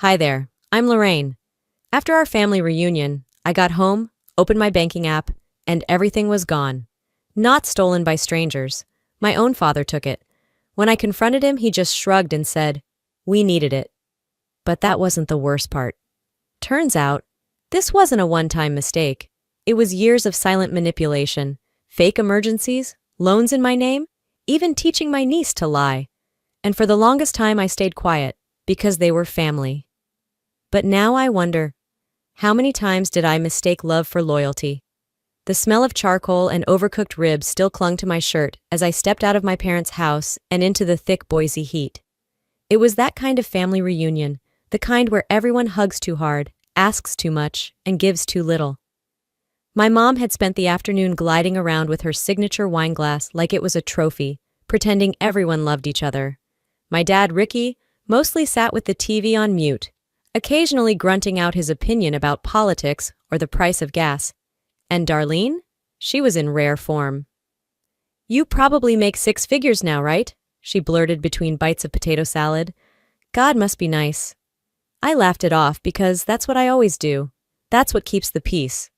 Hi there, I'm Lorraine. After our family reunion, I got home, opened my banking app, and everything was gone. Not stolen by strangers. My own father took it. When I confronted him, he just shrugged and said, "We needed it." But that wasn't the worst part. Turns out, this wasn't a one-time mistake. It was years of silent manipulation, fake emergencies, loans in my name, even teaching my niece to lie. And for the longest time I stayed quiet, because they were family. But now I wonder, how many times did I mistake love for loyalty? The smell of charcoal and overcooked ribs still clung to my shirt as I stepped out of my parents' house and into the thick Boise heat. It was that kind of family reunion, the kind where everyone hugs too hard, asks too much, and gives too little. My mom had spent the afternoon gliding around with her signature wine glass like it was a trophy, pretending everyone loved each other. My dad, Ricky, mostly sat with the TV on mute, occasionally grunting out his opinion about politics or the price of gas. And Darlene? She was in rare form. "You probably make six figures now, right?" she blurted between bites of potato salad. "God must be nice." I laughed it off because that's what I always do. That's what keeps the peace.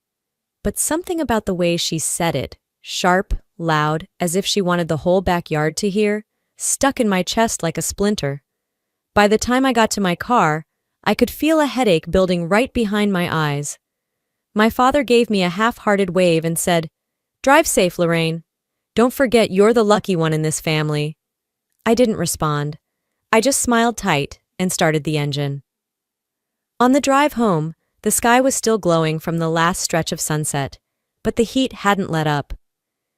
But something about the way she said it, sharp, loud, as if she wanted the whole backyard to hear, stuck in my chest like a splinter. By the time I got to my car, I could feel a headache building right behind my eyes. My father gave me a half-hearted wave and said, "Drive safe, Lorraine. Don't forget you're the lucky one in this family." I didn't respond. I just smiled tight and started the engine. On the drive home, the sky was still glowing from the last stretch of sunset, but the heat hadn't let up.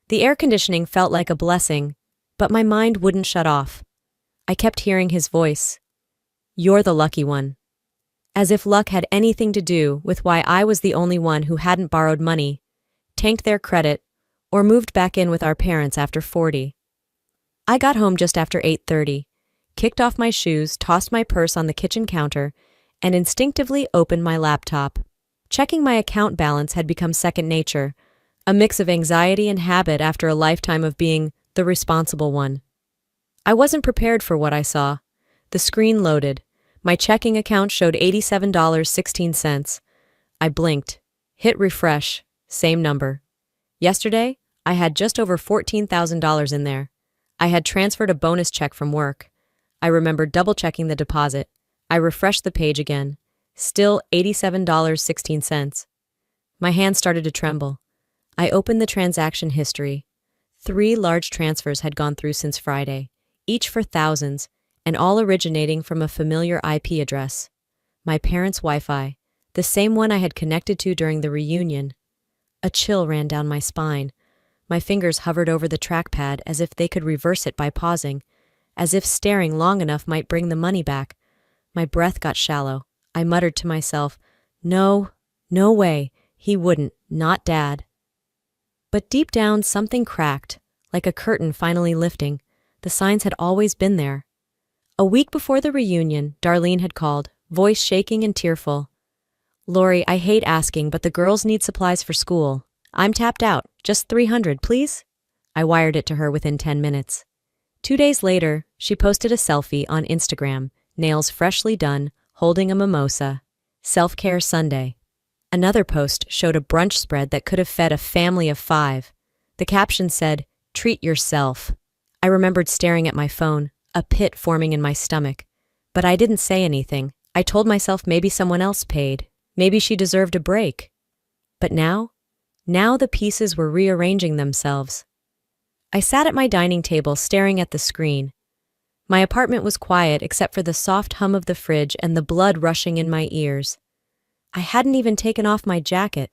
The air conditioning felt like a blessing, but my mind wouldn't shut off. I kept hearing his voice. "You're the lucky one." As if luck had anything to do with why I was the only one who hadn't borrowed money, tanked their credit, or moved back in with our parents after 40. I got home just after 8:30, kicked off my shoes, tossed my purse on the kitchen counter, and instinctively opened my laptop. Checking my account balance had become second nature, a mix of anxiety and habit after a lifetime of being the responsible one. I wasn't prepared for what I saw. The screen loaded. My checking account showed $87.16. I blinked, hit refresh, same number. Yesterday, I had just over $14,000 in there. I had transferred a bonus check from work. I remembered double-checking the deposit. I refreshed the page again. Still $87.16. My hand started to tremble. I opened the transaction history. 3 large transfers had gone through since Friday, each for thousands, and all originating from a familiar IP address. My parents' Wi-Fi, the same one I had connected to during the reunion. A chill ran down my spine. My fingers hovered over the trackpad as if they could reverse it by pausing, as if staring long enough might bring the money back. My breath got shallow. I muttered to myself, "No, no way, he wouldn't, not Dad." But deep down, something cracked, like a curtain finally lifting. The signs had always been there. A week before the reunion, Darlene had called, voice shaking and tearful. "Lori, I hate asking, but the girls need supplies for school. I'm tapped out. Just $300, please?" I wired it to her within 10 minutes. 2 days later, she posted a selfie on Instagram, nails freshly done, holding a mimosa. Self-care Sunday. Another post showed a brunch spread that could have fed a family of 5. The caption said, "Treat yourself." I remembered staring at my phone, a pit forming in my stomach. But I didn't say anything. I told myself maybe someone else paid. Maybe she deserved a break. But now the pieces were rearranging themselves. I sat at my dining table staring at the screen. My apartment was quiet except for the soft hum of the fridge and the blood rushing in my ears. I hadn't even taken off my jacket.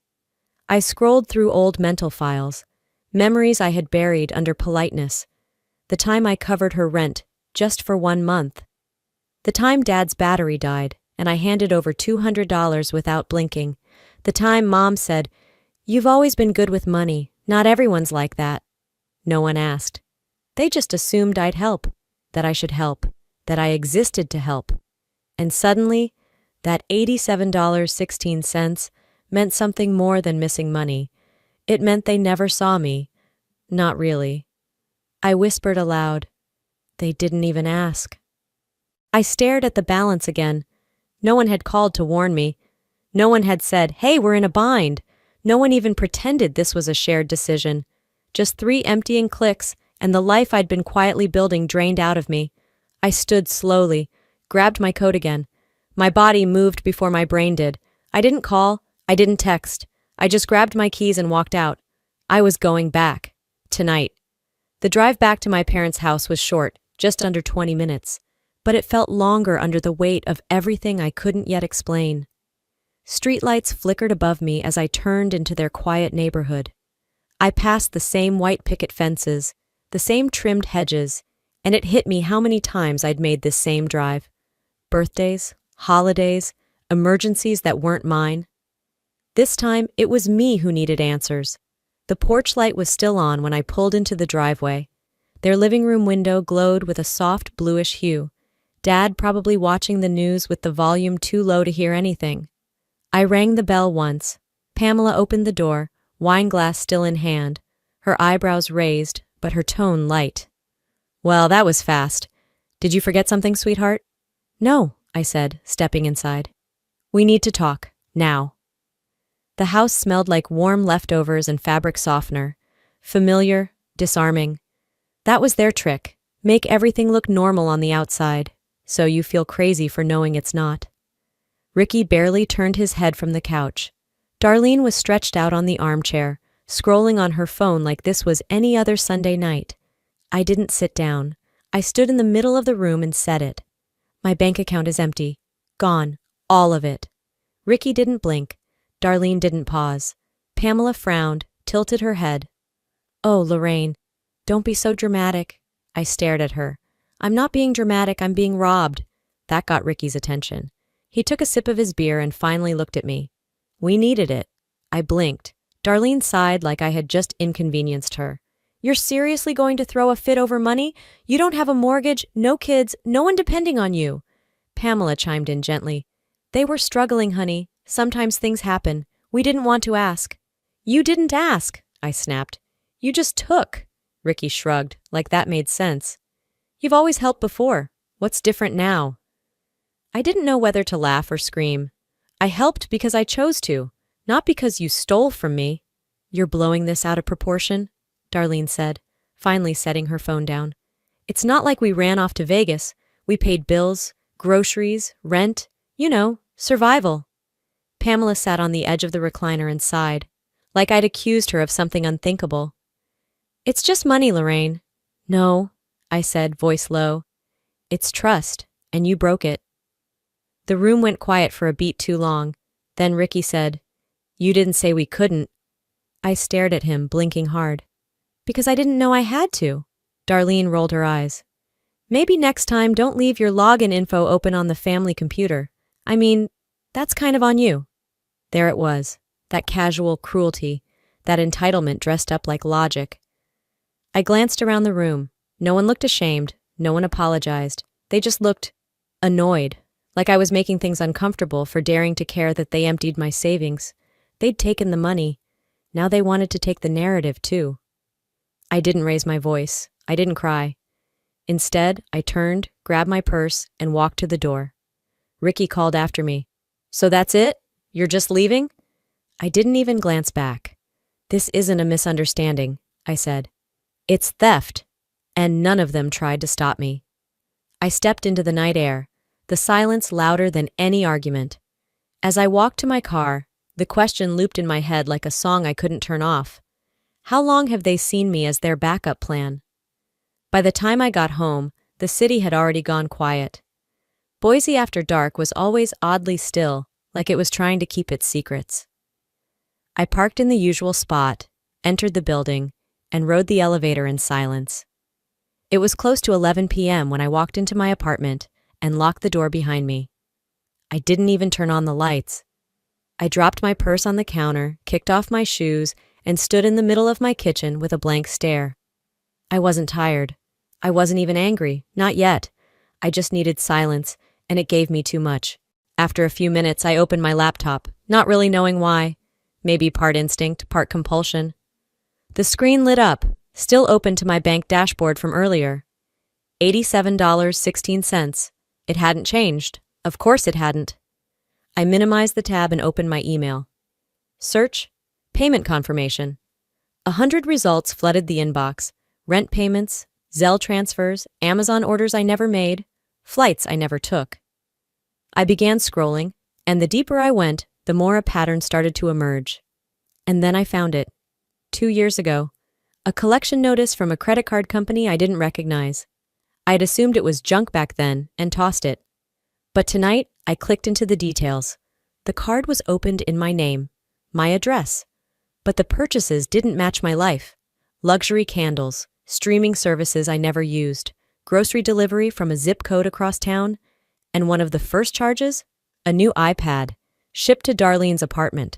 I scrolled through old mental files, memories I had buried under politeness. The time I covered her rent, just for 1 month. The time Dad's battery died, and I handed over $200 without blinking. The time Mom said, "You've always been good with money. Not everyone's like that." No one asked. They just assumed I'd help, that I should help, that I existed to help. And suddenly, that $87.16 meant something more than missing money. It meant they never saw me. Not really. I whispered aloud, "They didn't even ask." I stared at the balance again. No one had called to warn me. No one had said, "Hey, we're in a bind." No one even pretended this was a shared decision. Just 3 emptying clicks, and the life I'd been quietly building drained out of me. I stood slowly, grabbed my coat again. My body moved before my brain did. I didn't call, I didn't text. I just grabbed my keys and walked out. I was going back. Tonight. The drive back to my parents' house was short, just under 20 minutes. But it felt longer under the weight of everything I couldn't yet explain. Streetlights flickered above me as I turned into their quiet neighborhood. I passed the same white picket fences, the same trimmed hedges, and it hit me how many times I'd made this same drive. Birthdays, holidays, emergencies that weren't mine. This time, it was me who needed answers. The porch light was still on when I pulled into the driveway. Their living room window glowed with a soft bluish hue. Dad probably watching the news with the volume too low to hear anything. I rang the bell once. Pamela opened the door, wine glass still in hand, her eyebrows raised, but her tone light. "Well, that was fast. Did you forget something, sweetheart?" "No," I said, stepping inside. "We need to talk, now." The house smelled like warm leftovers and fabric softener. Familiar, disarming. That was their trick. Make everything look normal on the outside, so you feel crazy for knowing it's not. Ricky barely turned his head from the couch. Darlene was stretched out on the armchair, scrolling on her phone like this was any other Sunday night. I didn't sit down. I stood in the middle of the room and said it. "My bank account is empty. Gone. All of it." Ricky didn't blink. Darlene didn't pause. Pamela frowned, tilted her head. "Oh, Lorraine, don't be so dramatic." I stared at her. "I'm not being dramatic, I'm being robbed." That got Ricky's attention. He took a sip of his beer and finally looked at me. "We needed it." I blinked. Darlene sighed like I had just inconvenienced her. "You're seriously going to throw a fit over money? You don't have a mortgage, no kids, no one depending on you." Pamela chimed in gently. "They were struggling, honey. Sometimes things happen. We didn't want to ask." "You didn't ask," I snapped. "You just took." Ricky shrugged, like that made sense. "You've always helped before. What's different now?" I didn't know whether to laugh or scream. "I helped because I chose to, not because you stole from me." "You're blowing this out of proportion," Darlene said, finally setting her phone down. "It's not like we ran off to Vegas. We paid bills, groceries, rent, survival." Pamela sat on the edge of the recliner and sighed, like I'd accused her of something unthinkable. "It's just money, Lorraine." "No," I said, voice low. "It's trust, and you broke it." The room went quiet for a beat too long. Then Ricky said, "You didn't say we couldn't." I stared at him, blinking hard. "Because I didn't know I had to." Darlene rolled her eyes. "Maybe next time don't leave your login info open on the family computer. I mean, that's kind of on you." There it was, that casual cruelty, that entitlement dressed up like logic. I glanced around the room. No one looked ashamed, no one apologized. They just looked annoyed, like I was making things uncomfortable for daring to care that they emptied my savings. They'd taken the money. Now they wanted to take the narrative, too. I didn't raise my voice. I didn't cry. Instead, I turned, grabbed my purse, and walked to the door. Ricky called after me. "So that's it? You're just leaving?" I didn't even glance back. "This isn't a misunderstanding," I said. "It's theft." And none of them tried to stop me. I stepped into the night air, the silence louder than any argument. As I walked to my car, the question looped in my head like a song I couldn't turn off. How long have they seen me as their backup plan? By the time I got home, the city had already gone quiet. Boise after dark was always oddly still, like it was trying to keep its secrets. I parked in the usual spot, entered the building, and rode the elevator in silence. It was close to 11 p.m. when I walked into my apartment and locked the door behind me. I didn't even turn on the lights. I dropped my purse on the counter, kicked off my shoes, and stood in the middle of my kitchen with a blank stare. I wasn't tired. I wasn't even angry, not yet. I just needed silence, and it gave me too much. After a few minutes, I opened my laptop, not really knowing why. Maybe part instinct, part compulsion. The screen lit up, still open to my bank dashboard from earlier. $87.16. It hadn't changed. Of course it hadn't. I minimized the tab and opened my email. Search, payment confirmation. 100 results flooded the inbox. Rent payments, Zelle transfers, Amazon orders I never made, flights I never took. I began scrolling, and the deeper I went, the more a pattern started to emerge. And then I found it. 2 years ago. A collection notice from a credit card company I didn't recognize. I had assumed it was junk back then and tossed it. But tonight, I clicked into the details. The card was opened in my name, my address. But the purchases didn't match my life. Luxury candles, streaming services I never used, grocery delivery from a zip code across town, and one of the first charges? A new iPad, shipped to Darlene's apartment.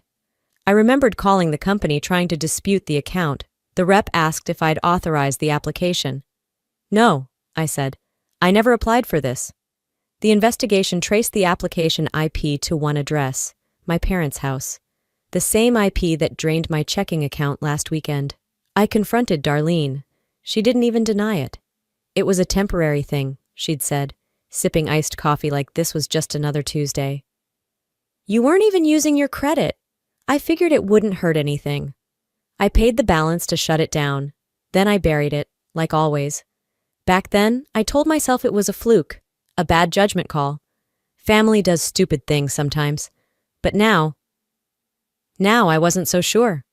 I remembered calling the company trying to dispute the account. The rep asked if I'd authorized the application. No, I said. I never applied for this. The investigation traced the application IP to one address, my parents' house. The same IP that drained my checking account last weekend. I confronted Darlene. She didn't even deny it. It was a temporary thing, she'd said, sipping iced coffee like this was just another Tuesday. You weren't even using your credit. I figured it wouldn't hurt anything. I paid the balance to shut it down. Then I buried it, like always. Back then, I told myself it was a fluke, a bad judgment call. Family does stupid things sometimes. But now I wasn't so sure.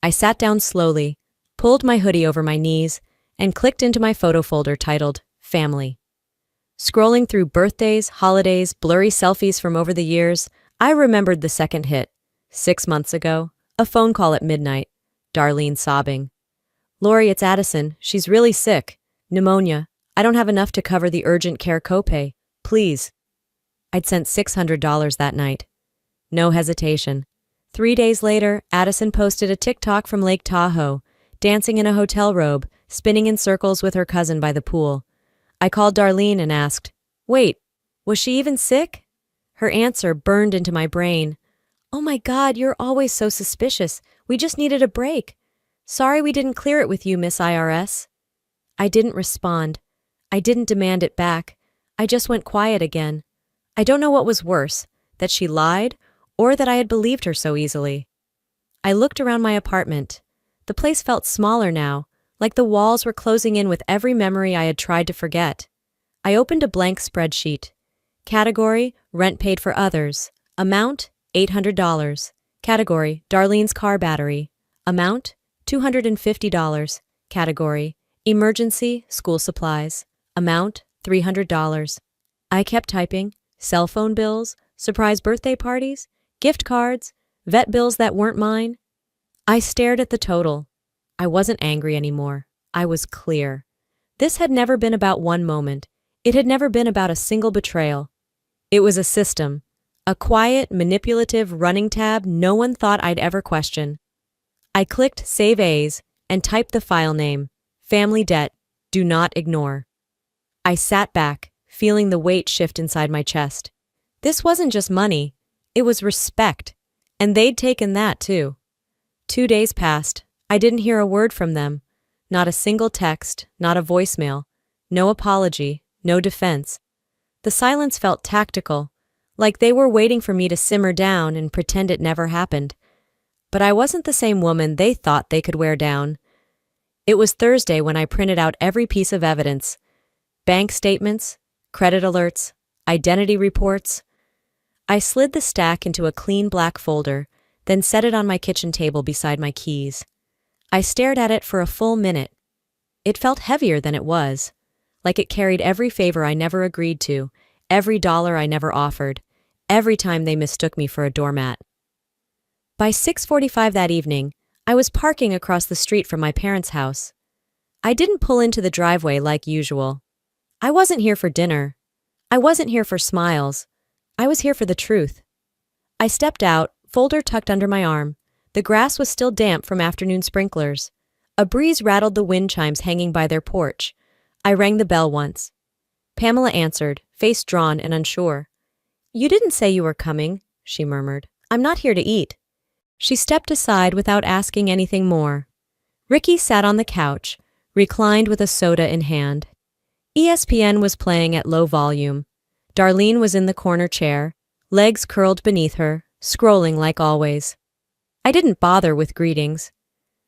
I sat down slowly, pulled my hoodie over my knees, and clicked into my photo folder titled Family. Scrolling through birthdays, holidays, blurry selfies from over the years, I remembered the second hit. 6 months ago, a phone call at midnight. Darlene sobbing. Lori, it's Addison. She's really sick. Pneumonia. I don't have enough to cover the urgent care copay. Please. I'd sent $600 that night. No hesitation. 3 days later, Addison posted a TikTok from Lake Tahoe, dancing in a hotel robe, spinning in circles with her cousin by the pool. I called Darlene and asked, Wait, was she even sick? Her answer burned into my brain. Oh my God, you're always so suspicious. We just needed a break. Sorry we didn't clear it with you, Miss IRS. I didn't respond. I didn't demand it back. I just went quiet again. I don't know what was worse, that she lied or that I had believed her so easily. I looked around my apartment. The place felt smaller now, like the walls were closing in with every memory I had tried to forget. I opened a blank spreadsheet. Category, rent paid for others. Amount, $800. Category, Darlene's car battery. Amount, $250. Category, emergency, school supplies. Amount, $300. I kept typing, cell phone bills, surprise birthday parties, gift cards, vet bills that weren't mine. I stared at the total. I wasn't angry anymore. I was clear. This had never been about one moment. It had never been about a single betrayal. It was a system. A quiet, manipulative running tab no one thought I'd ever question. I clicked Save As and typed the file name, Family Debt, Do Not Ignore. I sat back, feeling the weight shift inside my chest. This wasn't just money, it was respect, and they'd taken that too. 2 days passed. I didn't hear a word from them. Not a single text, not a voicemail, no apology, no defense. The silence felt tactical, like they were waiting for me to simmer down and pretend it never happened. But I wasn't the same woman they thought they could wear down. It was Thursday when I printed out every piece of evidence. Bank statements, credit alerts, identity reports. I slid the stack into a clean black folder, then set it on my kitchen table beside my keys. I stared at it for a full minute. It felt heavier than it was, like it carried every favor I never agreed to, every dollar I never offered, every time they mistook me for a doormat. By 6:45 that evening, I was parking across the street from my parents' house. I didn't pull into the driveway like usual. I wasn't here for dinner. I wasn't here for smiles. I was here for the truth. I stepped out, folder tucked under my arm. The grass was still damp from afternoon sprinklers. A breeze rattled the wind chimes hanging by their porch. I rang the bell once. Pamela answered, face drawn and unsure. You didn't say you were coming, she murmured. I'm not here to eat. She stepped aside without asking anything more. Ricky sat on the couch, reclined with a soda in hand. ESPN was playing at low volume. Darlene was in the corner chair, legs curled beneath her, scrolling like always. I didn't bother with greetings.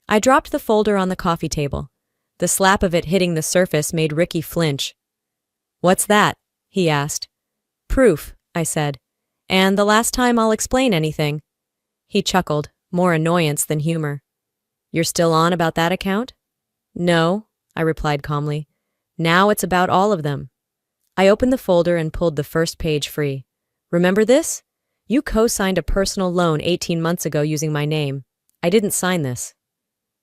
I dropped the folder on the coffee table. The slap of it hitting the surface made Ricky flinch. "What's that?" he asked. "Proof," I said. "And the last time I'll explain anything." He chuckled, more annoyance than humor. "You're still on about that account?" "No," I replied calmly. "Now it's about all of them." I opened the folder and pulled the first page free. "Remember this? You co-signed a personal loan 18 months ago using my name. I didn't sign this."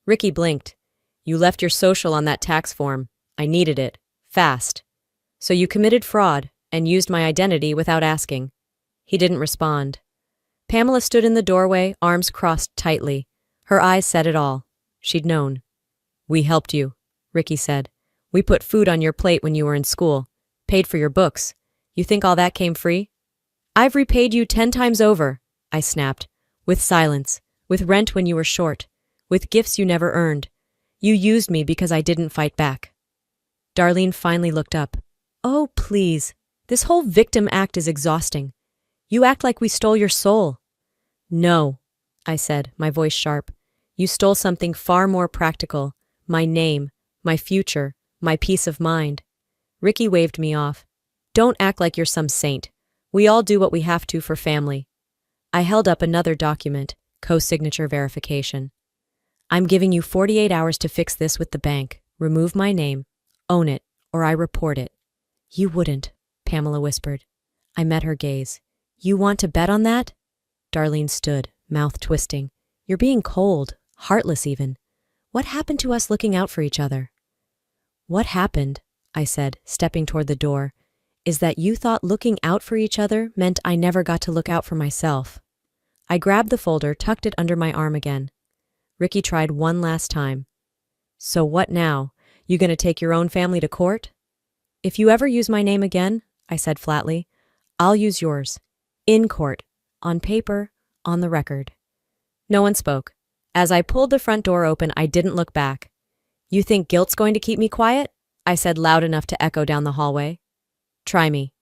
Ricky blinked. "You left your social on that tax form. I needed it. Fast. So you committed fraud and used my identity without asking." He didn't respond. Pamela stood in the doorway, arms crossed tightly. Her eyes said it all. She'd known. "We helped you," Ricky said. "We put food on your plate when you were in school. Paid for your books. You think all that came free?" "I've repaid you 10 times over," I snapped. "With silence. With rent when you were short. With gifts you never earned. You used me because I didn't fight back." Darlene finally looked up. "Oh, please. This whole victim act is exhausting. You act like we stole your soul." "No," I said, my voice sharp. "You stole something far more practical. My name, my future, my peace of mind." Ricky waved me off. "Don't act like you're some saint. We all do what we have to for family." I held up another document, co-signature verification. "I'm giving you 48 hours to fix this with the bank. Remove my name. Own it, or I report it." "You wouldn't," Pamela whispered. I met her gaze. "You want to bet on that?" Darlene stood, mouth twisting. "You're being cold, heartless even. What happened to us looking out for each other?" "What happened," I said, stepping toward the door, "is that you thought looking out for each other meant I never got to look out for myself." I grabbed the folder, tucked it under my arm again. Ricky tried one last time. "So what now? You gonna take your own family to court?" "If you ever use my name again," I said flatly, "I'll use yours. In court. On paper. On the record." No one spoke. As I pulled the front door open, I didn't look back. "You think guilt's going to keep me quiet?" I said loud enough to echo down the hallway. "Try me."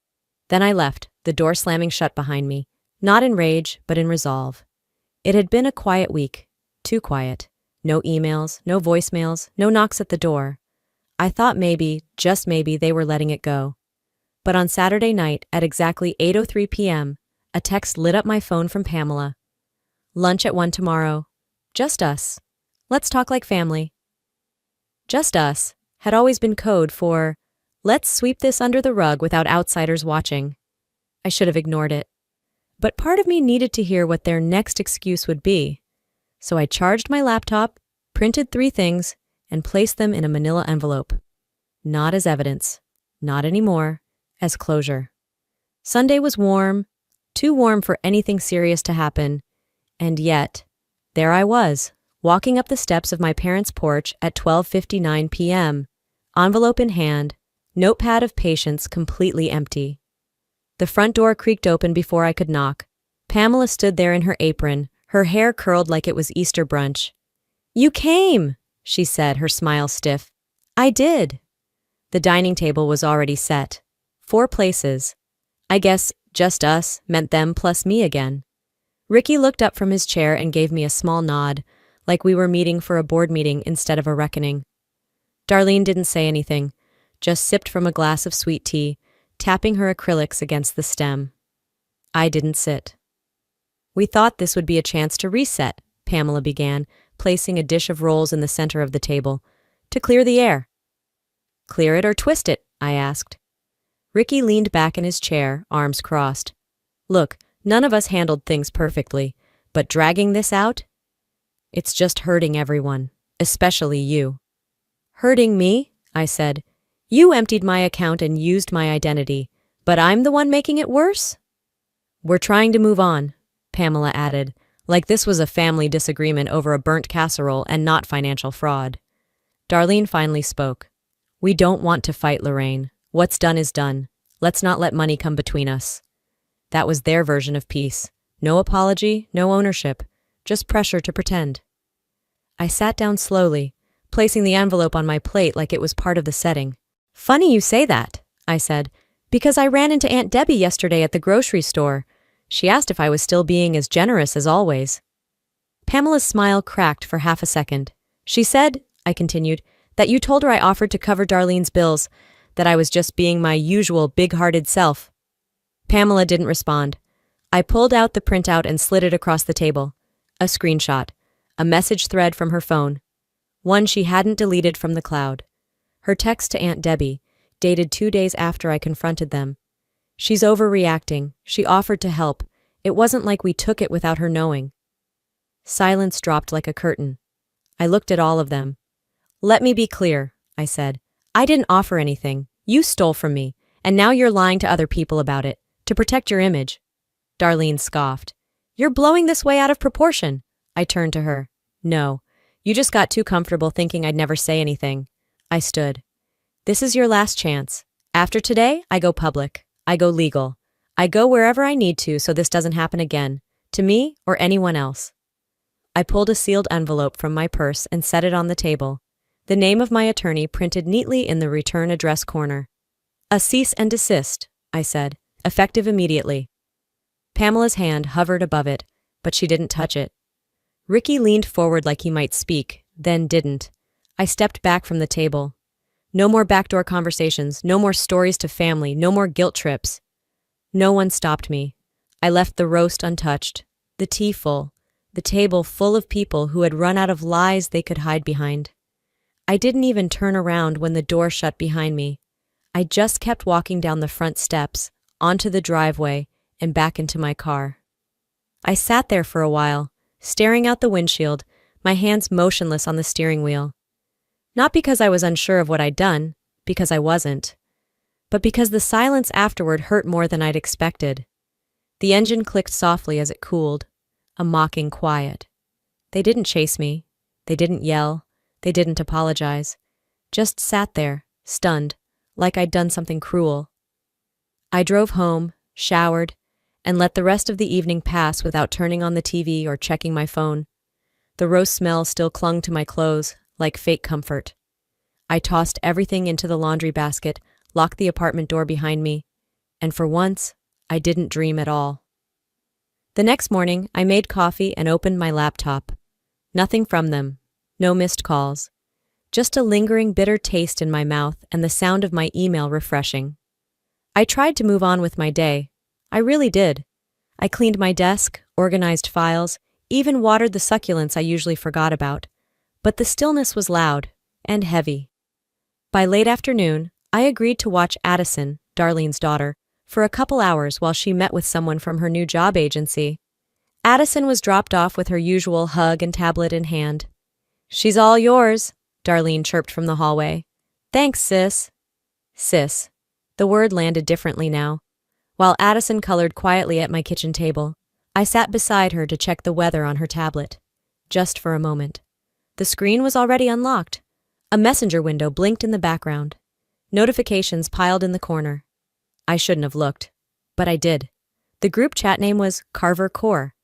Then I left, the door slamming shut behind me, not in rage, but in resolve. It had been a quiet week. Too quiet. No emails, no voicemails, no knocks at the door. I thought maybe, just maybe, they were letting it go. But on Saturday night, at exactly 8:03 p.m., a text lit up my phone from Pamela. "Lunch at 1 tomorrow. Just us. Let's talk like family." "Just us" had always been code for, "Let's sweep this under the rug without outsiders watching." I should have ignored it. But part of me needed to hear what their next excuse would be. So I charged my laptop, printed 3 things, and placed them in a manila envelope. Not as evidence. Not anymore. As closure. Sunday was warm, too warm for anything serious to happen, and yet, there I was, walking up the steps of my parents' porch at 12:59 p.m., envelope in hand, notepad of patience completely empty. The front door creaked open before I could knock. Pamela stood there in her apron, her hair curled like it was Easter brunch. "You came," she said, her smile stiff. "I did." The dining table was already set. 4 places. I guess just us meant them plus me again. Ricky looked up from his chair and gave me a small nod, like we were meeting for a board meeting instead of a reckoning. Darlene didn't say anything, just sipped from a glass of sweet tea, tapping her acrylics against the stem. I didn't sit. "We thought this would be a chance to reset," Pamela began, placing a dish of rolls in the center of the table, "to clear the air." "Clear it or twist it?" I asked. Ricky leaned back in his chair, arms crossed. "Look, none of us handled things perfectly, but dragging this out? It's just hurting everyone, especially you." "Hurting me?" I said. "You emptied my account and used my identity, but I'm the one making it worse?" "We're trying to move on," Pamela added, like this was a family disagreement over a burnt casserole and not financial fraud. Darlene finally spoke. "We don't want to fight, Lorraine. What's done is done. Let's not let money come between us." That was their version of peace. No apology, no ownership, just pressure to pretend. I sat down slowly, placing the envelope on my plate like it was part of the setting. "Funny you say that," I said, "because I ran into Aunt Debbie yesterday at the grocery store. She asked if I was still being as generous as always. Pamela's smile cracked for half a second. She said, I continued, that you told her I offered to cover Darlene's bills, that I was just being my usual big-hearted self. Pamela didn't respond. I pulled out the printout and slid it across the table. A screenshot. A message thread from her phone. One she hadn't deleted from the cloud. Her text to Aunt Debbie, dated 2 days after I confronted them. She's overreacting. She offered to help. It wasn't like we took it without her knowing. Silence dropped like a curtain. I looked at all of them. Let me be clear, I said. I didn't offer anything. You stole from me, and now you're lying to other people about it, to protect your image. Darlene scoffed. You're blowing this way out of proportion. I turned to her. No, you just got too comfortable thinking I'd never say anything. I stood. This is your last chance. After today, I go public. I go legal. I go wherever I need to so this doesn't happen again, to me or anyone else. I pulled a sealed envelope from my purse and set it on the table. The name of my attorney printed neatly in the return address corner. A cease and desist, I said, effective immediately. Pamela's hand hovered above it, but she didn't touch it. Ricky leaned forward like he might speak, then didn't. I stepped back from the table. No more backdoor conversations, no more stories to family, no more guilt trips. No one stopped me. I left the roast untouched, the tea full, the table full of people who had run out of lies they could hide behind. I didn't even turn around when the door shut behind me. I just kept walking down the front steps, onto the driveway, and back into my car. I sat there for a while, staring out the windshield, my hands motionless on the steering wheel. Not because I was unsure of what I'd done, because I wasn't, but because the silence afterward hurt more than I'd expected. The engine clicked softly as it cooled, a mocking quiet. They didn't chase me. They didn't yell. They didn't apologize. Just sat there, stunned, like I'd done something cruel. I drove home, showered, and let the rest of the evening pass without turning on the TV or checking my phone. The roast smell still clung to my clothes, like fake comfort. I tossed everything into the laundry basket, locked the apartment door behind me, and for once, I didn't dream at all. The next morning, I made coffee and opened my laptop. Nothing from them. No missed calls. Just a lingering bitter taste in my mouth and the sound of my email refreshing. I tried to move on with my day. I really did. I cleaned my desk, organized files, even watered the succulents I usually forgot about. But the stillness was loud and heavy. By late afternoon, I agreed to watch Addison, Darlene's daughter, for a couple hours while she met with someone from her new job agency. Addison was dropped off with her usual hug and tablet in hand. She's all yours, Darlene chirped from the hallway. Thanks, sis. Sis. The word landed differently now. While Addison colored quietly at my kitchen table, I sat beside her to check the weather on her tablet. Just for a moment. The screen was already unlocked. A messenger window blinked in the background. Notifications piled in the corner. I shouldn't have looked, but I did. The group chat name was Carver Core.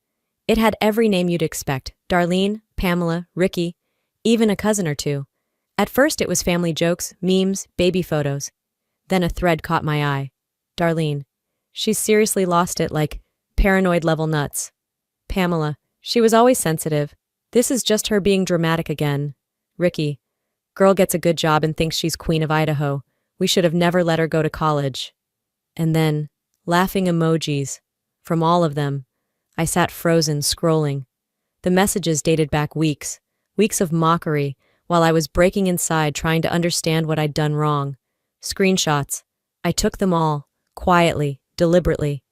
It had every name you'd expect: Darlene, Pamela, Ricky, even a cousin or two. At first it was family jokes, memes, baby photos. Then a thread caught my eye. Darlene. She's seriously lost it, like paranoid level nuts. Pamela. She was always sensitive. This is just her being dramatic again. Ricky. Girl gets a good job and thinks she's Queen of Idaho. We should have never let her go to college. And then, laughing emojis. From all of them. I sat frozen, scrolling. The messages dated back weeks. Weeks of mockery, while I was breaking inside trying to understand what I'd done wrong. Screenshots. I took them all, quietly, deliberately.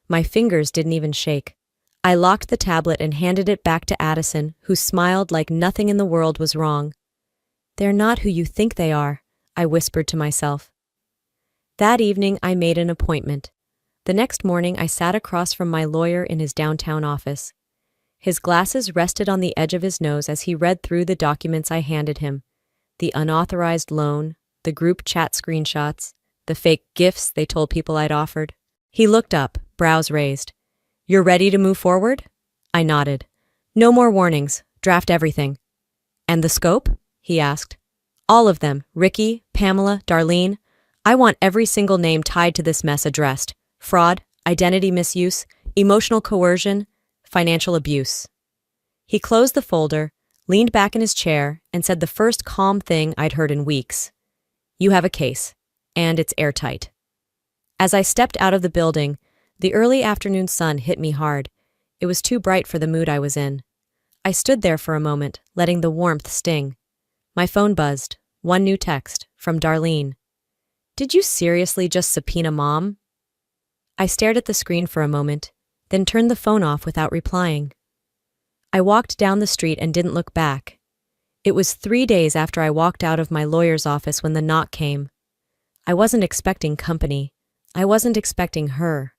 My fingers didn't even shake. I locked the tablet and handed it back to Addison, who smiled like nothing in the world was wrong. They're not who you think they are, I whispered to myself. That evening, I made an appointment. The next morning, I sat across from my lawyer in his downtown office. His glasses rested on the edge of his nose as he read through the documents I handed him. The unauthorized loan, the group chat screenshots, the fake gifts they told people I'd offered. He looked up, brows raised. You're ready to move forward? I nodded. No more warnings. Draft everything. And the scope? He asked. All of them. Ricky, Pamela, Darlene. I want every single name tied to this mess addressed. Fraud, identity misuse, emotional coercion, financial abuse. He closed the folder, leaned back in his chair, and said the first calm thing I'd heard in weeks. You have a case, and it's airtight. As I stepped out of the building, the early afternoon sun hit me hard. It was too bright for the mood I was in. I stood there for a moment, letting the warmth sting. My phone buzzed. One new text, from Darlene. Did you seriously just subpoena Mom? I stared at the screen for a moment, then turned the phone off without replying. I walked down the street and didn't look back. It was 3 days after I walked out of my lawyer's office when the knock came. I wasn't expecting company. I wasn't expecting her.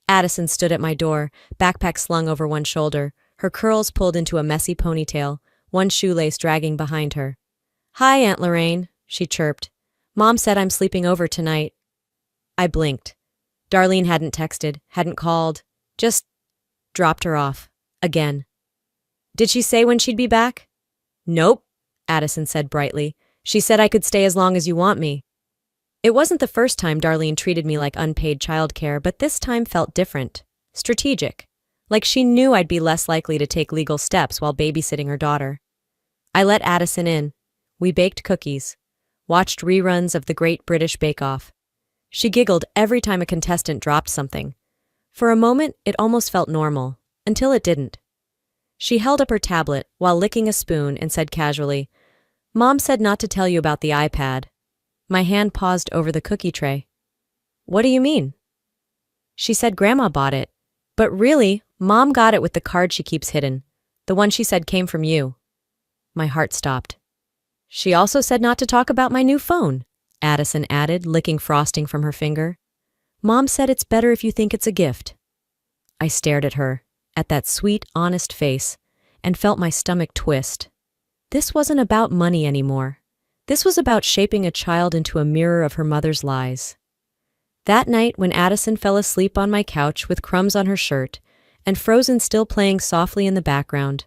Addison stood at my door, backpack slung over one shoulder, her curls pulled into a messy ponytail, one shoelace dragging behind her. Hi, Aunt Lorraine, she chirped. Mom said I'm sleeping over tonight. I blinked. Darlene hadn't texted, hadn't called, just dropped her off. Again. Did she say when she'd be back? Nope, Addison said brightly. She said I could stay as long as you want me. It wasn't the first time Darlene treated me like unpaid childcare, but this time felt different. Strategic. Like she knew I'd be less likely to take legal steps while babysitting her daughter. I let Addison in. We baked cookies. Watched reruns of The Great British Bake Off. She giggled every time a contestant dropped something. For a moment, it almost felt normal, until it didn't. She held up her tablet while licking a spoon and said casually, Mom said not to tell you about the iPad. My hand paused over the cookie tray. What do you mean? She said Grandma bought it. But really, Mom got it with the card she keeps hidden. The one she said came from you. My heart stopped. She also said not to talk about my new phone, Addison added, licking frosting from her finger. Mom said it's better if you think it's a gift. I stared at her, at that sweet, honest face, and felt my stomach twist. This wasn't about money anymore. This was about shaping a child into a mirror of her mother's lies. That night, when Addison fell asleep on my couch with crumbs on her shirt and Frozen still playing softly in the background,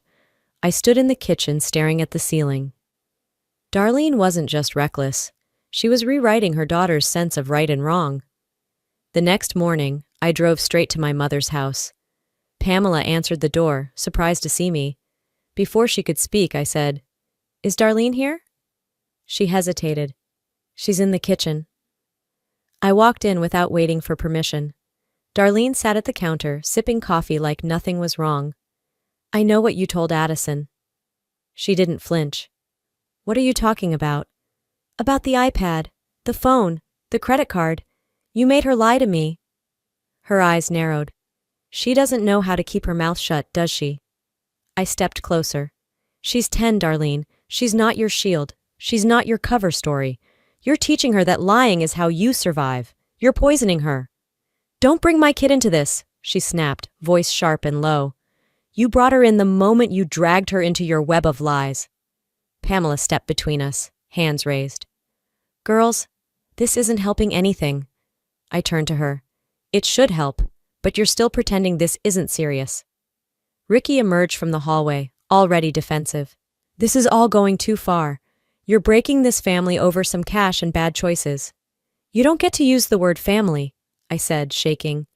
I stood in the kitchen staring at the ceiling. Darlene wasn't just reckless. She was rewriting her daughter's sense of right and wrong. The next morning, I drove straight to my mother's house. Pamela answered the door, surprised to see me. Before she could speak, I said, Is Darlene here? She hesitated. She's in the kitchen. I walked in without waiting for permission. Darlene sat at the counter, sipping coffee like nothing was wrong. I know what you told Addison. She didn't flinch. What are you talking about? About the iPad, the phone, the credit card. You made her lie to me. Her eyes narrowed. She doesn't know how to keep her mouth shut, does she? I stepped closer. She's 10, Darlene. She's not your shield. She's not your cover story. You're teaching her that lying is how you survive. You're poisoning her. Don't bring my kid into this, she snapped, voice sharp and low. You brought her in the moment you dragged her into your web of lies. Pamela stepped between us, hands raised. Girls, this isn't helping anything. I turned to her. It should help, but you're still pretending this isn't serious. Ricky emerged from the hallway, already defensive. This is all going too far. You're breaking this family over some cash and bad choices. You don't get to use the word family, I said, shaking.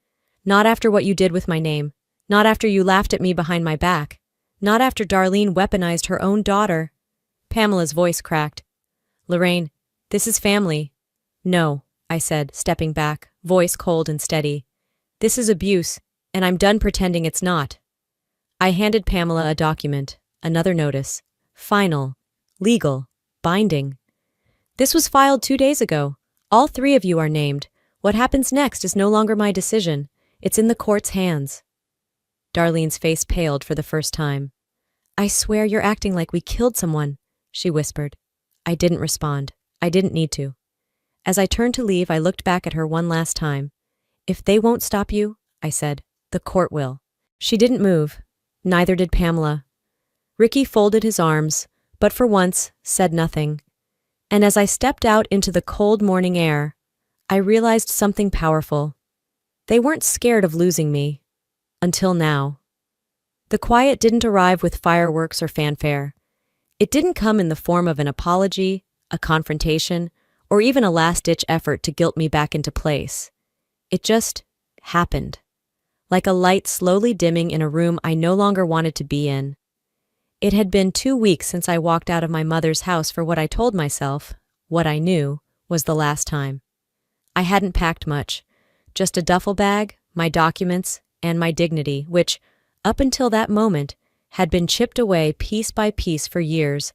Not after what you did with my name. Not after you laughed at me behind my back. Not after Darlene weaponized her own daughter. Pamela's voice cracked. Lorraine, this is family. No, I said, stepping back, voice cold and steady. This is abuse, and I'm done pretending it's not. I handed Pamela a document, another notice. Final. Legal. Binding. This was filed 2 days ago. All 3 of you are named. What happens next is no longer my decision. It's in the court's hands. Darlene's face paled for the first time. I swear you're acting like we killed someone, she whispered. I didn't respond. I didn't need to. As I turned to leave, I looked back at her one last time. If they won't stop you, I said, the court will. She didn't move. Neither did Pamela. Ricky folded his arms, but for once said nothing. And as I stepped out into the cold morning air, I realized something powerful. They weren't scared of losing me. Until now. The quiet didn't arrive with fireworks or fanfare. It didn't come in the form of an apology, a confrontation, or even a last-ditch effort to guilt me back into place. It just happened. like a light slowly dimming in a room I no longer wanted to be in. It had been 2 weeks since I walked out of my mother's house for what I told myself, what I knew, was the last time. I hadn't packed much, just a duffel bag, my documents, and my dignity, which, up until that moment, had been chipped away piece by piece for years.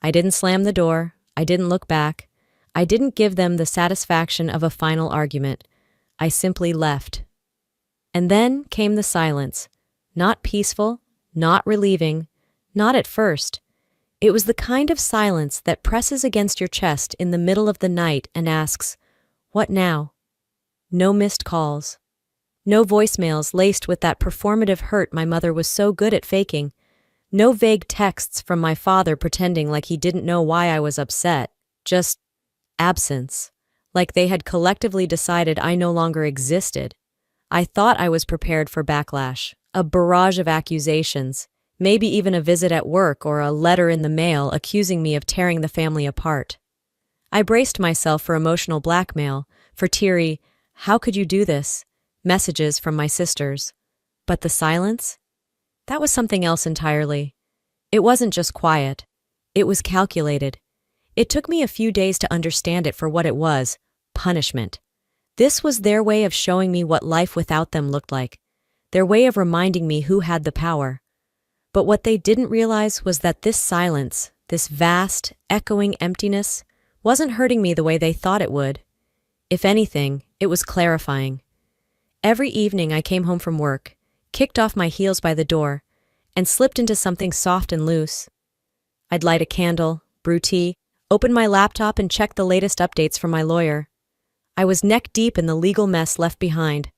I didn't slam the door, I didn't look back, I didn't give them the satisfaction of a final argument. I simply left. And then came the silence, not peaceful, not relieving, not at first. It was the kind of silence that presses against your chest in the middle of the night and asks, "What now?" No missed calls. No voicemails laced with that performative hurt my mother was so good at faking. No vague texts from my father pretending like he didn't know why I was upset. Just absence. Like they had collectively decided I no longer existed. I thought I was prepared for backlash, a barrage of accusations, maybe even a visit at work or a letter in the mail accusing me of tearing the family apart. I braced myself for emotional blackmail, for teary, "How could you do this?" messages from my sisters. But the silence? That was something else entirely. It wasn't just quiet. It was calculated. It took me a few days to understand it for what it was, punishment. This was their way of showing me what life without them looked like, their way of reminding me who had the power. But what they didn't realize was that this silence, this vast, echoing emptiness, wasn't hurting me the way they thought it would. If anything, it was clarifying. Every evening I came home from work, kicked off my heels by the door, and slipped into something soft and loose. I'd light a candle, brew tea, open my laptop and check the latest updates from my lawyer. I was neck deep in the legal mess left behind,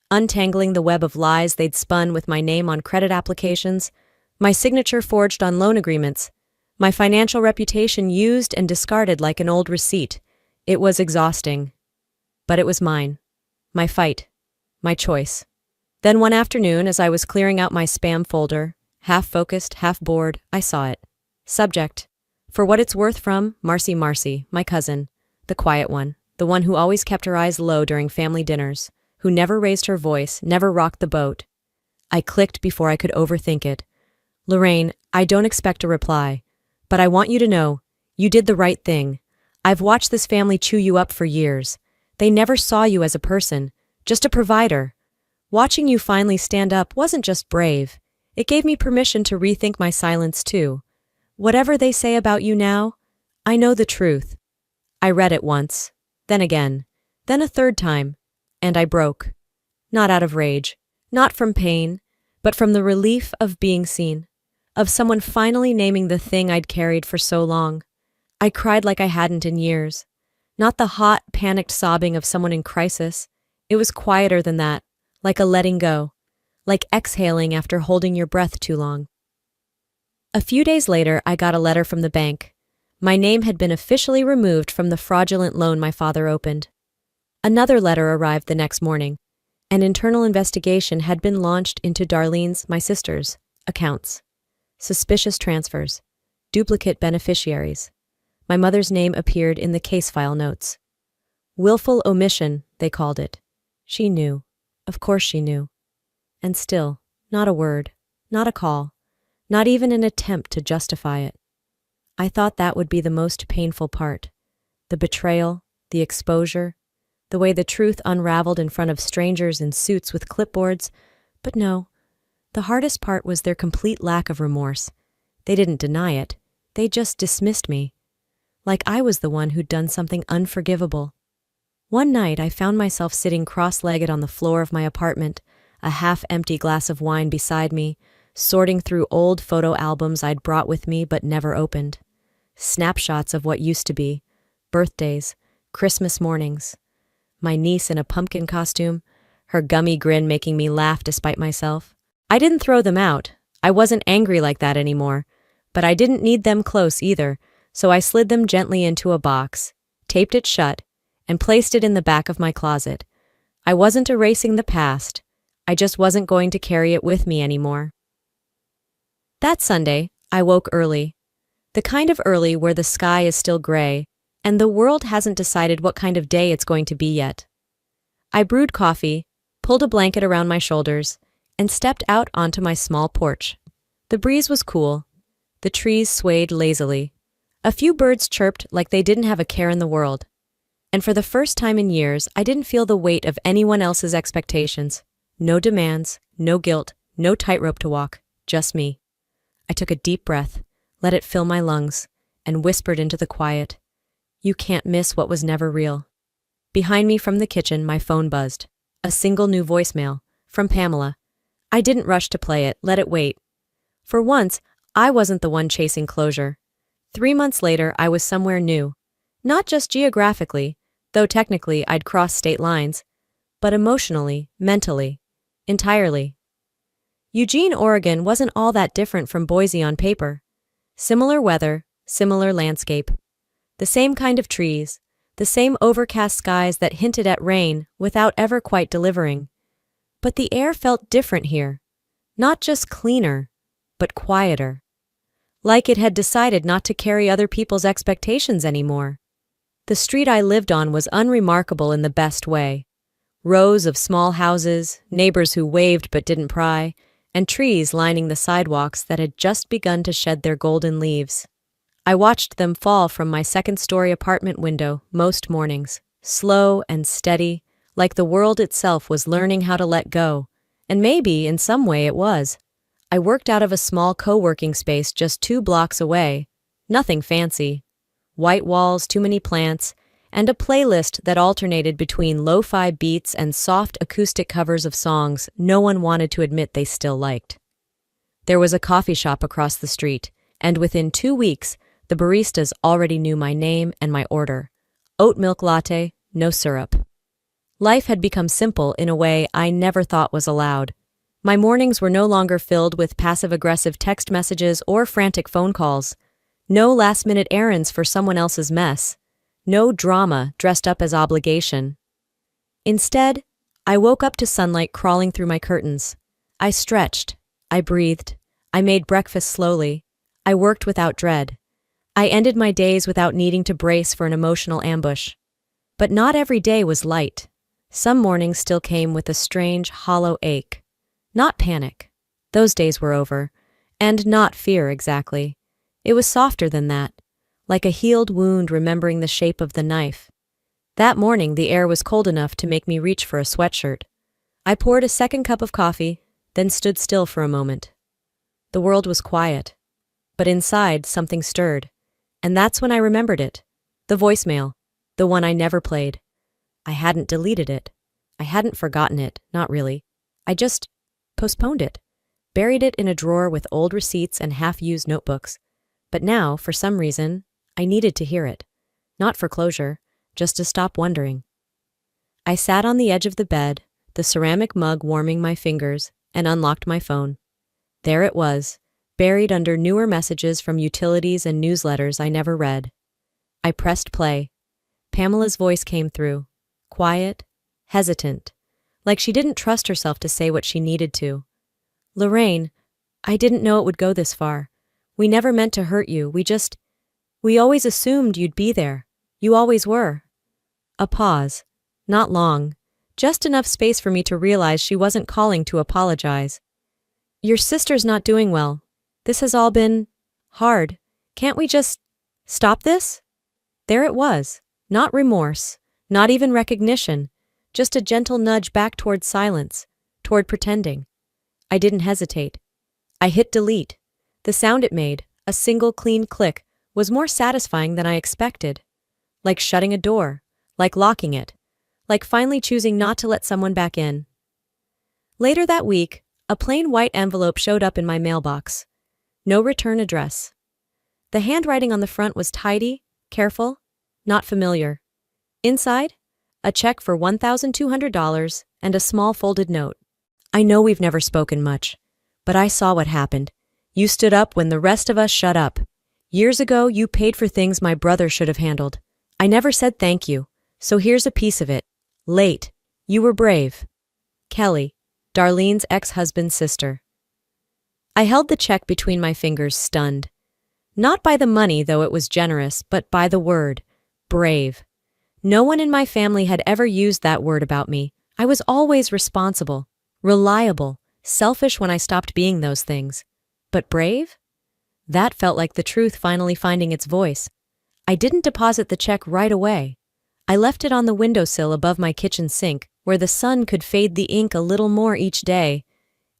untangling the web of lies they'd spun with my name on credit applications, my signature forged on loan agreements, my financial reputation used and discarded like an old receipt. It was exhausting. But it was mine. My fight. My choice. Then one afternoon, as I was clearing out my spam folder, half focused, half bored, I saw it. Subject: "For what it's worth from Marcy, my cousin, the quiet one, the one who always kept her eyes low during family dinners, who never raised her voice, never rocked the boat." I clicked before I could overthink it. "Lorraine, I don't expect a reply, but I want you to know, you did the right thing. I've watched this family chew you up for years. They never saw you as a person, just a provider. Watching you finally stand up wasn't just brave. It gave me permission to rethink my silence too. Whatever they say about you now, I know the truth." I read it once, then again, then a third time, and I broke. Not out of rage, not from pain, but from the relief of being seen, of someone finally naming the thing I'd carried for so long. I cried like I hadn't in years. Not the hot, panicked sobbing of someone in crisis. It was quieter than that, like a letting go, like exhaling after holding your breath too long. A few days later, I got a letter from the bank. My name had been officially removed from the fraudulent loan my father opened. Another letter arrived the next morning. An internal investigation had been launched into Darlene's, my sister's, accounts. Suspicious transfers. Duplicate beneficiaries. My mother's name appeared in the case file notes. Willful omission, they called it. She knew. Of course she knew. And still, not a word, not a call, not even an attempt to justify it. I thought that would be the most painful part. The betrayal, the exposure, the way the truth unraveled in front of strangers in suits with clipboards. But no, the hardest part was their complete lack of remorse. They didn't deny it. They just dismissed me. Like I was the one who'd done something unforgivable. One night I found myself sitting cross-legged on the floor of my apartment, a half-empty glass of wine beside me, sorting through old photo albums I'd brought with me but never opened. Snapshots of what used to be, birthdays, Christmas mornings. My niece in a pumpkin costume, her gummy grin making me laugh despite myself. I didn't throw them out. I wasn't angry like that anymore, but I didn't need them close either, so I slid them gently into a box, taped it shut, and placed it in the back of my closet. I wasn't erasing the past. I just wasn't going to carry it with me anymore. That Sunday, I woke early. The kind of early where the sky is still gray, and the world hasn't decided what kind of day it's going to be yet. I brewed coffee, pulled a blanket around my shoulders, and stepped out onto my small porch. The breeze was cool. The trees swayed lazily. A few birds chirped like they didn't have a care in the world. And for the first time in years, I didn't feel the weight of anyone else's expectations. No demands, no guilt, no tightrope to walk, just me. I took a deep breath, let it fill my lungs, and whispered into the quiet, "You can't miss what was never real." Behind me from the kitchen, my phone buzzed. A single new voicemail, from Pamela. I didn't rush to play it, let it wait. For once, I wasn't the one chasing closure. 3 months later, I was somewhere new. Not just geographically, though technically I'd crossed state lines, but emotionally, mentally, entirely. Eugene, Oregon wasn't all that different from Boise on paper. Similar weather, similar landscape. The same kind of trees, the same overcast skies that hinted at rain without ever quite delivering. But the air felt different here. Not just cleaner, but quieter. Like it had decided not to carry other people's expectations anymore. The street I lived on was unremarkable in the best way. Rows of small houses, neighbors who waved but didn't pry, and trees lining the sidewalks that had just begun to shed their golden leaves. I watched them fall from my second-story apartment window most mornings, slow and steady, like the world itself was learning how to let go, and maybe in some way it was. I worked out of a small co-working space just 2 blocks away. Nothing fancy. White walls, too many plants, and a playlist that alternated between lo-fi beats and soft acoustic covers of songs no one wanted to admit they still liked. There was a coffee shop across the street, and within 2 weeks, the baristas already knew my name and my order. Oat milk latte, no syrup. Life had become simple in a way I never thought was allowed. My mornings were no longer filled with passive-aggressive text messages or frantic phone calls. No last-minute errands for someone else's mess. No drama dressed up as obligation. Instead, I woke up to sunlight crawling through my curtains. I stretched. I breathed. I made breakfast slowly. I worked without dread. I ended my days without needing to brace for an emotional ambush. But not every day was light. Some mornings still came with a strange, hollow ache. Not panic. Those days were over. And not fear, exactly. It was softer than that, like a healed wound remembering the shape of the knife. That morning, the air was cold enough to make me reach for a sweatshirt. I poured a second cup of coffee, then stood still for a moment. The world was quiet. But inside, something stirred. And that's when I remembered it. The voicemail. The one I never played. I hadn't deleted it. I hadn't forgotten it, not really. I just postponed it. Buried it in a drawer with old receipts and half-used notebooks. But now, for some reason, I needed to hear it. Not for closure, just to stop wondering. I sat on the edge of the bed, the ceramic mug warming my fingers, and unlocked my phone. There it was, buried under newer messages from utilities and newsletters I never read. I pressed play. Pamela's voice came through, quiet, hesitant, like she didn't trust herself to say what she needed to. "Lorraine, I didn't know it would go this far. We never meant to hurt you, we always assumed you'd be there. You always were." A pause. Not long. Just enough space for me to realize she wasn't calling to apologize. "Your sister's not doing well. This has all been hard. Can't we just stop this?" There it was. Not remorse. Not even recognition. Just a gentle nudge back toward silence. Toward pretending. I didn't hesitate. I hit delete. The sound it made, a single clean click, was more satisfying than I expected. Like shutting a door. Like locking it. Like finally choosing not to let someone back in. Later that week, a plain white envelope showed up in my mailbox. No return address. The handwriting on the front was tidy, careful, not familiar. Inside, a check for $1,200 and a small folded note. "I know we've never spoken much, but I saw what happened. You stood up when the rest of us shut up. Years ago, you paid for things my brother should have handled. I never said thank you, so here's a piece of it. Late. You were brave. Kelly, Darlene's ex-husband's sister." I held the check between my fingers, stunned. Not by the money, though it was generous, but by the word. Brave. No one in my family had ever used that word about me, I was always responsible, reliable, selfish when I stopped being those things. But brave? That felt like the truth finally finding its voice. I didn't deposit the check right away. I left it on the windowsill above my kitchen sink, where the sun could fade the ink a little more each day.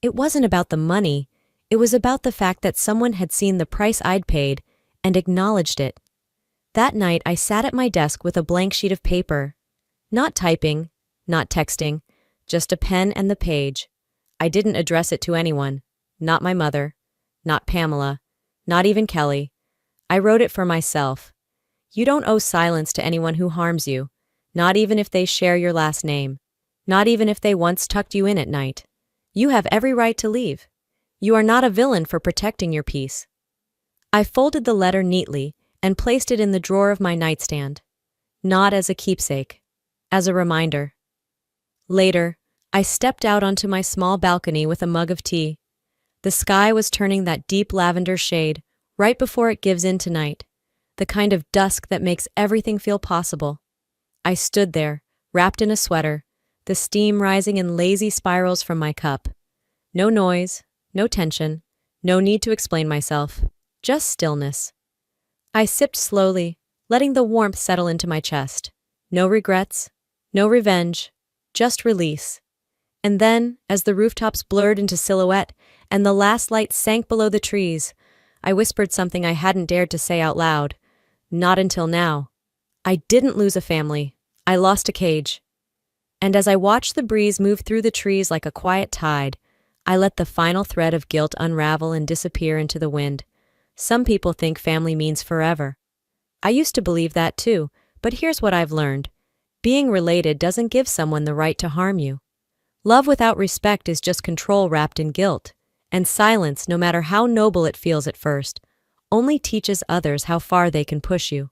It wasn't about the money. It was about the fact that someone had seen the price I'd paid and acknowledged it. That night, I sat at my desk with a blank sheet of paper. Not typing, not texting, just a pen and the page. I didn't address it to anyone. Not my mother. Not Pamela. Not even Kelly. I wrote it for myself. You don't owe silence to anyone who harms you, not even if they share your last name, not even if they once tucked you in at night. You have every right to leave. You are not a villain for protecting your peace. I folded the letter neatly and placed it in the drawer of my nightstand, not as a keepsake, as a reminder. Later, I stepped out onto my small balcony with a mug of tea. The sky was turning that deep lavender shade right before it gives in to night, the kind of dusk that makes everything feel possible. I stood there, wrapped in a sweater, the steam rising in lazy spirals from my cup. No noise, no tension, no need to explain myself, just stillness. I sipped slowly, letting the warmth settle into my chest. No regrets, no revenge, just release. And then, as the rooftops blurred into silhouette and the last light sank below the trees, I whispered something I hadn't dared to say out loud. Not until now. I didn't lose a family. I lost a cage. And as I watched the breeze move through the trees like a quiet tide, I let the final thread of guilt unravel and disappear into the wind. Some people think family means forever. I used to believe that too, but here's what I've learned. Being related doesn't give someone the right to harm you. Love without respect is just control wrapped in guilt, and silence, no matter how noble it feels at first, only teaches others how far they can push you.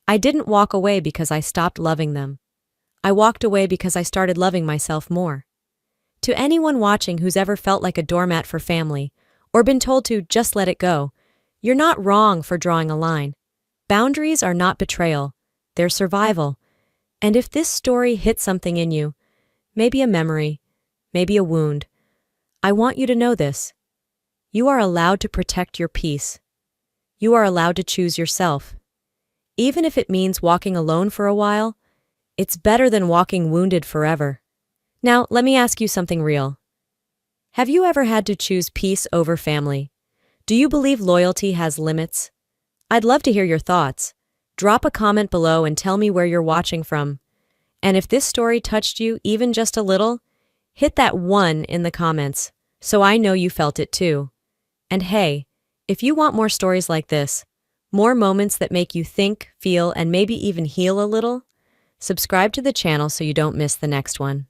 I didn't walk away because I stopped loving them. I walked away because I started loving myself more. To anyone watching who's ever felt like a doormat for family, or been told to just let it go, you're not wrong for drawing a line. Boundaries are not betrayal, they're survival. And if this story hit something in you, maybe a memory, maybe a wound, I want you to know this. You are allowed to protect your peace. You are allowed to choose yourself. Even if it means walking alone for a while, it's better than walking wounded forever. Now, let me ask you something real. Have you ever had to choose peace over family? Do you believe loyalty has limits? I'd love to hear your thoughts. Drop a comment below and tell me where you're watching from. And if this story touched you even just a little, hit that 1 in the comments so I know you felt it too. And hey, if you want more stories like this, more moments that make you think, feel, and maybe even heal a little, subscribe to the channel so you don't miss the next one.